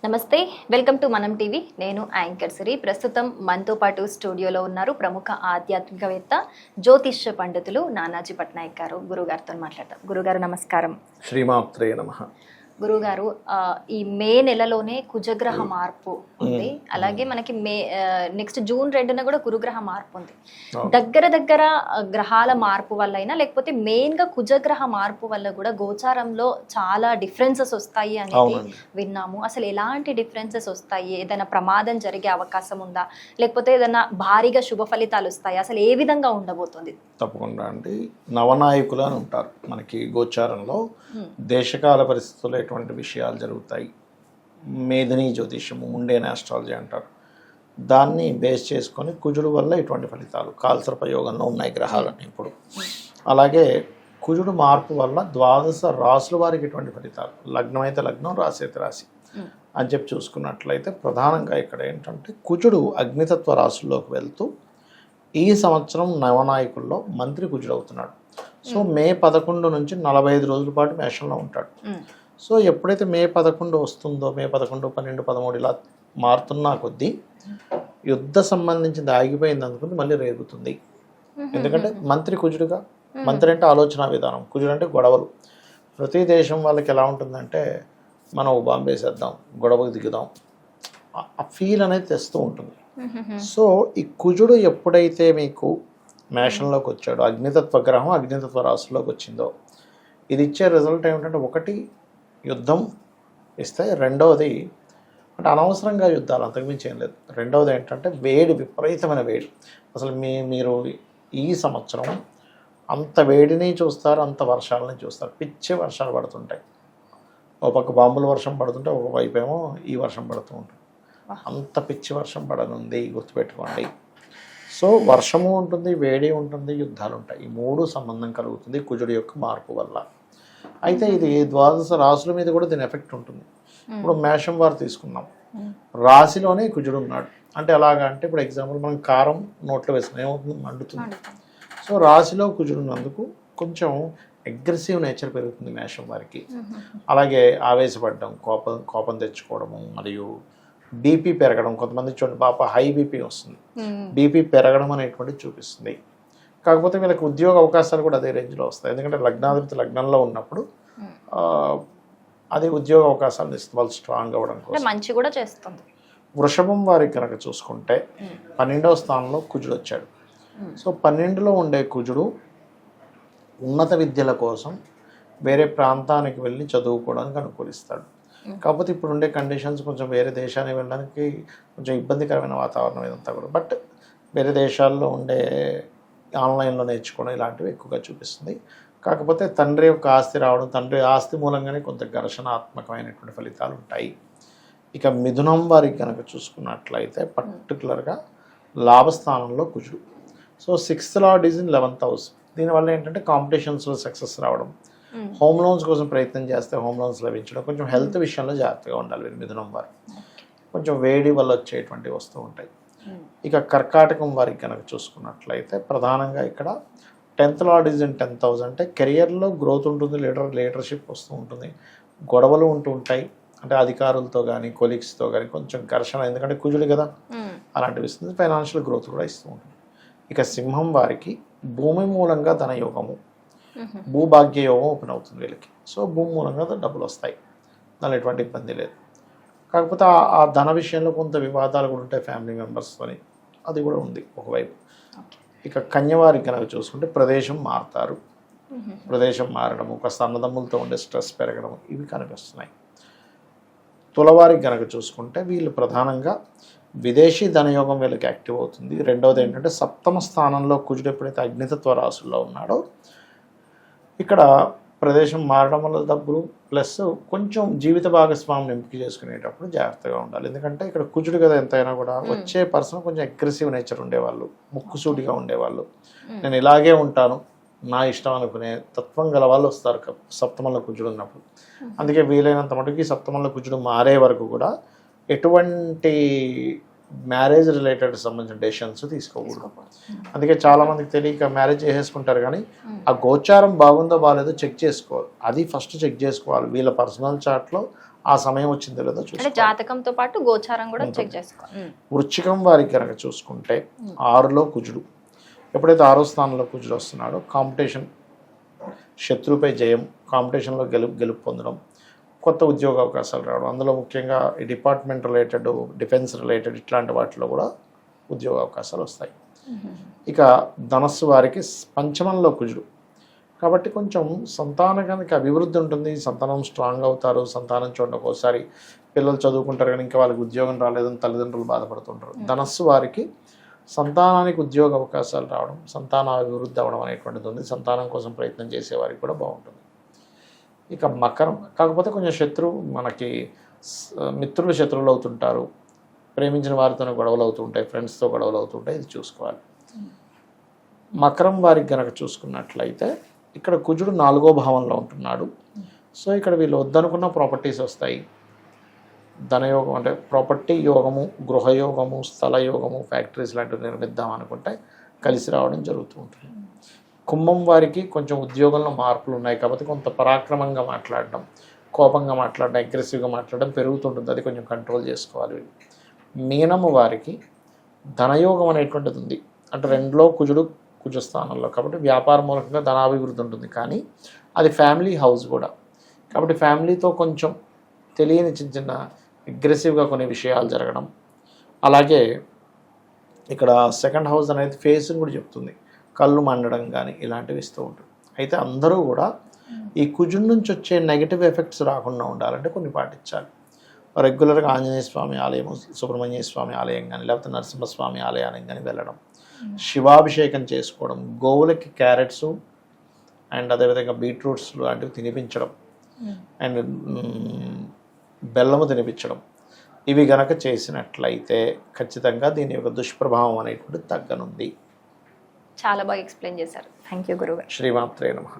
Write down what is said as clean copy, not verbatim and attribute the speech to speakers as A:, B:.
A: నమస్తే, welcome to మనం TV. నేను యాంకర్ సిరి. ప్రస్తుతం మనతో పాటు స్టూడియోలో ఉన్నారు ప్రముఖ ఆధ్యాత్మికవేత్త, జ్యోతిష్య పండితులు నానాజీ పట్నాయక్ గారు. గురుగారితో మాట్లాడతాం. గురుగారు నమస్కారం.
B: శ్రీమాత్రే నమః.
A: గురుగారు, ఈ మే నెలలోనే కుజగ్రహ మార్పు ఉంది. అలాగే మనకి నెక్స్ట్ జూన్ 2న కూడా గురుగ్రహ మార్పు ఉంది. దగ్గర గ్రహాల మార్పు వల్ల అయినా లేకపోతే మెయిన్ గా కుజగ్రహ మార్పు వల్ల కూడా గోచారంలో చాలా డిఫరెన్సెస్ వస్తాయి అనేది విన్నాము. అసలు ఎలాంటి డిఫరెన్సెస్ వస్తాయి? ఏదైనా ప్రమాదం జరిగే అవకాశం ఉందా, లేకపోతే ఏదైనా భారీగా శుభ ఫలితాలు వస్తాయి? అసలు ఏ విధంగా ఉండబోతుంది?
B: తప్పకుండా అండి. నవనాయకులు అని ఉంటారు మనకి గోచారంలో. దేశకాల పరిస్థితుల్లో ఎటువంటి విషయాలు జరుగుతాయి, మేదినీ జ్యోతిష్యము, ముండేన్ ఆస్ట్రాలజీ అంటారు. దాన్ని బేస్ చేసుకొని కుజుడు వల్ల ఎటువంటి ఫలితాలు, కాల్సర్పయోగంలో ఉన్నాయి గ్రహాలన్నీ ఇప్పుడు. అలాగే కుజుడు మార్పు వల్ల ద్వాదశ రాశుల వారికి ఎటువంటి ఫలితాలు, లగ్నం అయితే లగ్నం, రాశి అయితే రాశి అని చెప్పి చూసుకున్నట్లయితే ప్రధానంగా ఇక్కడ ఏంటంటే కుజుడు అగ్నితత్వ రాశుల్లోకి వెళ్తూ ఈ సంవత్సరం నవనాయకుల్లో మంత్రి కుజుడు అవుతున్నాడు. సో మే 11 నుంచి 45 రోజుల పాటు మేషంలో ఉంటాడు. సో ఎప్పుడైతే మే 11 వస్తుందో, మే 11, 12, 13 ఇలా మారుతున్నా కొద్దీ యుద్ధ సంబంధించింది ఆగిపోయింది అనుకుంది మళ్ళీ రేగుతుంది. ఎందుకంటే మంత్రి కుజుడుగా, మంత్రి అంటే ఆలోచన విధానం, కుజుడు అంటే గొడవలు. ప్రతి దేశం వాళ్ళకి ఎలా ఉంటుందంటే మనం బాంబే వేసేద్దాం, గొడవకు దిగుదాం, ఆ ఫీల్ అనేది తెస్తూ ఉంటుంది. సో ఈ కుజుడు ఎప్పుడైతే మీకు మేషంలోకి వచ్చాడో, అగ్నితత్వ గ్రహం అగ్నితత్వ రాశిలోకి వచ్చిందో, ఇది ఇచ్చే రిజల్ట్ ఏమిటంటే, ఒకటి యుద్ధం ఇస్తే, రెండవది అంటే అనవసరంగా యుద్ధాలు, అంతకుమించి ఏం లేదు. రెండవది ఏంటంటే వేడి, విపరీతమైన వేడి. అసలు మీరు ఈ సంవత్సరం అంత వేడిని చూస్తారు, అంత వర్షాలని చూస్తారు. పిచ్చి వర్షాలు పడుతుంటాయి. ఒక పక్క బాంబుల వర్షం పడుతుంటే, ఒక వైపు ఏమో ఈ వర్షం పడుతూ ఉంటుంది. అంత పిచ్చి వర్షం పడనుంది, గుర్తుపెట్టుకోండి. సో వర్షము ఉంటుంది, వేడి ఉంటుంది, యుద్ధాలు ఉంటాయి. ఈ మూడు సంబంధం కలుగుతుంది కుజుడు యొక్క మార్పు వల్ల. అయితే ఇది ద్వాదశ రాశుల మీద కూడా దీని ఎఫెక్ట్ ఉంటుంది. ఇప్పుడు మేషం వారు తీసుకున్నాం, రాశిలోనే కుజుడు ఉన్నాడు. అంటే ఎలాగా అంటే, ఇప్పుడు ఎగ్జాంపుల్ మనం కారం నోట్లో వేసుకున్నాం, ఏమవుతుంది? మండుతుంది. సో రాశిలో కుజుడు ఉన్నందుకు కొంచెం అగ్రెసివ్ నేచర్ పెరుగుతుంది మేషం వారికి. అలాగే ఆవేశపడడం, కోపం తెచ్చుకోవడము, మరియు బీపీ పెరగడం. కొంతమంది చూడండి, పాప హై బీపీ వస్తుంది, బీపీ పెరగడం అనేటువంటిది చూపిస్తుంది. కాకపోతే వీళ్ళకి ఉద్యోగ అవకాశాలు కూడా అదే రేంజ్లో వస్తాయి. ఎందుకంటే లగ్నాధిపతి లగ్నంలో ఉన్నప్పుడు అది ఉద్యోగ అవకాశాలను ఇస్తుంది, వాళ్ళు స్ట్రాంగ్ అవ్వడం కోసం.
A: మంచి కూడా చేస్తుంది.
B: వృషభం వారికి కనుక చూసుకుంటే 12వ స్థానంలో కుజుడు వచ్చాడు. సో 12లో ఉండే కుజుడు ఉన్నత విద్యల కోసం వేరే ప్రాంతానికి వెళ్ళి చదువుకోవడానికి అనుకూలిస్తాడు. కాకపోతే ఇప్పుడు ఉండే కండిషన్స్ కొంచెం వేరే దేశానికి వెళ్ళడానికి కొంచెం ఇబ్బందికరమైన వాతావరణం ఇదంతా కూడా. బట్ వేరే దేశాల్లో ఉండే ఆన్లైన్లో నేర్చుకోవడం ఇలాంటివి ఎక్కువగా చూపిస్తుంది. కాకపోతే తండ్రి యొక్క ఆస్తి రావడం, తండ్రి ఆస్తి మూలంగానే కొంత ఘర్షణాత్మకమైనటువంటి ఫలితాలు ఉంటాయి. ఇక మిథునం వారికి కనుక చూసుకున్నట్లయితే పర్టికులర్గా లాభస్థానంలో కుజుడు. So 6th lord is in 11th house. దీనివల్ల ఏంటంటే కాంపిటీషన్స్లో సక్సెస్ రావడం, హోమ్ లోన్స్ కోసం ప్రయత్నం చేస్తే హోమ్ లోన్స్ లభించడం, కొంచెం హెల్త్ విషయంలో జాగ్రత్తగా ఉండాలి వీరు మిథునం వారు. కొంచెం వేడి వల్ల వచ్చేటువంటివి వస్తూ ఉంటాయి. ఇక కర్కాటకం వారికి కనుక చూసుకున్నట్లయితే ప్రధానంగా ఇక్కడ 10th lord is in 10th house. అంటే కెరియర్లో గ్రోత్ ఉంటుంది, లీడర్షిప్ వస్తూ ఉంటుంది, గొడవలు ఉంటూ ఉంటాయి. అంటే అధికారులతో కానీ కొలీగ్స్తో కానీ కొంచెం ఘర్షణ, ఎందుకంటే కుజుడు కదా, అలాంటివి ఇస్తుంది. ఫైనాన్షియల్ గ్రోత్ కూడా ఇస్తూ ఉంటుంది. ఇక సింహం వారికి భూమి మూలంగా ధనయోగము, భూభాగ్య యోగం ఓపెన్ అవుతుంది వీళ్ళకి. సో భూమి మూలంగా డబ్బులు వస్తాయి, దానిలో ఎటువంటి ఇబ్బంది లేదు. కాకపోతే ఆ ధన విషయంలో కొంత వివాదాలు కూడా ఉంటాయి ఫ్యామిలీ మెంబర్స్తోని, అది కూడా ఉంది ఒకవైపు. ఇక కన్యవారికి కనుక చూసుకుంటే ప్రదేశం మారుతారు, ప్రదేశం మారడము, కాస్త అన్నదమ్ములతో ఉండే స్ట్రెస్ పెరగడం, ఇవి కనిపిస్తున్నాయి. తులవారికి కనుక చూసుకుంటే వీళ్ళు ప్రధానంగా విదేశీ ధనయోగం వీళ్ళకి యాక్టివ్ అవుతుంది. రెండవది ఏంటంటే 7వ స్థానంలో కుజుడు ఎప్పుడైతే అగ్నితత్వ రాశుల్లో ఉన్నాడో, ఇక్కడ ప్రదేశం మారడం వల్ల డబ్బులు, ప్లస్ కొంచెం జీవిత భాగస్వామిని ఎంపిక చేసుకునేటప్పుడు జాగ్రత్తగా ఉండాలి. ఎందుకంటే ఇక్కడ కుజుడు కదా, ఎంతైనా కూడా వచ్చే పర్సన్ కొంచెం అగ్రెసివ్ నేచర్ ఉండేవాళ్ళు, ముక్కుసూటిగా ఉండేవాళ్ళు, నేను ఇలాగే ఉంటాను, నా ఇష్టం అనుకునే తత్వం గల వాళ్ళు వస్తారు 7వ కుజుడు ఉన్నప్పుడు. అందుకే వీలైనంత మటుకు 7వ కుజుడు మారే వరకు కూడా ఎటువంటి మ్యారేజ్ రిలేటెడ్ సంబంధించిన డెసిషన్స్ తీసుకోకూడదు. అందుకే చాలామందికి తెలియక మ్యారేజ్ చేసేసుకుంటారు, కానీ ఆ గోచారం బాగుందో బాగాలేదో చెక్ చేసుకోవాలి. అది ఫస్ట్ చెక్ చేసుకోవాలి. వీళ్ళ పర్సనల్ చార్ట్లో ఆ సమయం వచ్చిందో లేదో
A: అంటే
B: చూసుకోవాలి.
A: జాతకంతో పాటు గోచారం కూడా చెక్ చేసుకోవాలి.
B: వృశ్చికం వారికి కనుక చూసుకుంటే 6లో కుజుడు, ఎప్పుడైతే 6వ స్థానంలో కుజుడు వస్తున్నాడో కాంపిటీషన్, శత్రువుపై జయం, కాంపిటీషన్లో గెలుపు పొందడం, కొత్త ఉద్యోగ అవకాశాలు రావడం, అందులో ముఖ్యంగా ఈ డిపార్ట్మెంట్ రిలేటెడ్, డిఫెన్స్ రిలేటెడ్ ఇట్లాంటి వాటిలో కూడా ఉద్యోగ అవకాశాలు వస్తాయి. ఇక ధనస్సు వారికి పంచమంలో కుజుడు, కాబట్టి కొంచెం సంతానానికి అభివృద్ధి ఉంటుంది, సంతానం స్ట్రాంగ్ అవుతారు. సంతానం చూడండి, ఒక్కోసారి పిల్లలు చదువుకుంటారు కానీ ఇంకా వాళ్ళకి ఉద్యోగం రాలేదని తల్లిదండ్రులు బాధపడుతుంటారు. ధనస్సు వారికి సంతానానికి ఉద్యోగ అవకాశాలు రావడం, సంతాన అభివృద్ధి అవ్వడం అనేటువంటిది ఉంది. సంతానం కోసం ప్రయత్నం చేసేవారికి కూడా బాగుంటుంది. ఇక మకరం, కాకపోతే కొంచెం మనకి మిత్రులు శత్రువులు అవుతుంటారు, ప్రేమించిన వారితోనే గొడవలు అవుతుంటాయి, ఫ్రెండ్స్తో గొడవలు అవుతుంటాయి, ఇది చూసుకోవాలి. మకరం వారికి కనుక చూసుకున్నట్లయితే ఇక్కడ కుజుడు 4వ భావంలో ఉంటున్నాడు. సో ఇక్కడ వీళ్ళు వద్దనుకున్న ప్రాపర్టీస్ వస్తాయి. ధనయోగం అంటే ప్రాపర్టీ యోగము, గృహయోగము, స్థల యోగము, ఫ్యాక్టరీస్ లాంటివి నిర్మిద్దాం అనుకుంటే కలిసి రావడం జరుగుతూ ఉంటుంది. కుంభం వారికి కొంచెం ఉద్యోగంలో మార్పులు ఉన్నాయి కాబట్టి కొంత పరాక్రమంగా మాట్లాడడం, కోపంగా మాట్లాడడం, అగ్రెసివ్గా మాట్లాడడం పెరుగుతుంటుంది, అది కొంచెం కంట్రోల్ చేసుకోవాలి. మీనము వారికి ధనయోగం అనేటువంటిది ఉంది, అంటే 2లో కుజ స్థానంలో, కాబట్టి వ్యాపార మూలకంగా ధనాభివృద్ధి ఉంటుంది. కానీ అది ఫ్యామిలీ హౌస్ కూడా, కాబట్టి ఫ్యామిలీతో కొంచెం తెలియని చిన్న అగ్రెసివ్గా కొన్ని విషయాలు జరగడం. అలాగే ఇక్కడ సెకండ్ హౌస్ అనేది ఫేస్ని కూడా చెప్తుంది, కళ్ళు మండడం కానీ ఇలాంటివి ఇస్తూ ఉంటుంది. అయితే అందరూ కూడా ఈ కుజుడి నుంచి వచ్చే నెగిటివ్ ఎఫెక్ట్స్ రాకుండా ఉండాలంటే కొన్ని పాటించాలి. రెగ్యులర్గా ఆంజనేయ స్వామి ఆలయం, సుబ్రహ్మణ్య స్వామి ఆలయం కానీ లేకపోతే నరసింహస్వామి ఆలయానికి కానీ వెళ్ళడం, శివాభిషేకం చేసుకోవడం, గోవులకి క్యారెట్స్ అండ్ అదేవిధంగా బీట్రూట్స్ లాంటివి తినిపించడం అండ్ బెల్లము తినిపించడం, ఇవి గనక చేసినట్లయితే ఖచ్చితంగా దీని యొక్క దుష్ప్రభావం అనేటువంటిది తగ్గనుంది.
A: చాలా బాగా ఎక్స్ప్లెయిన్ చేశారు. థ్యాంక్ యూ గురుగారు.
B: శ్రీమాత్రే నమః.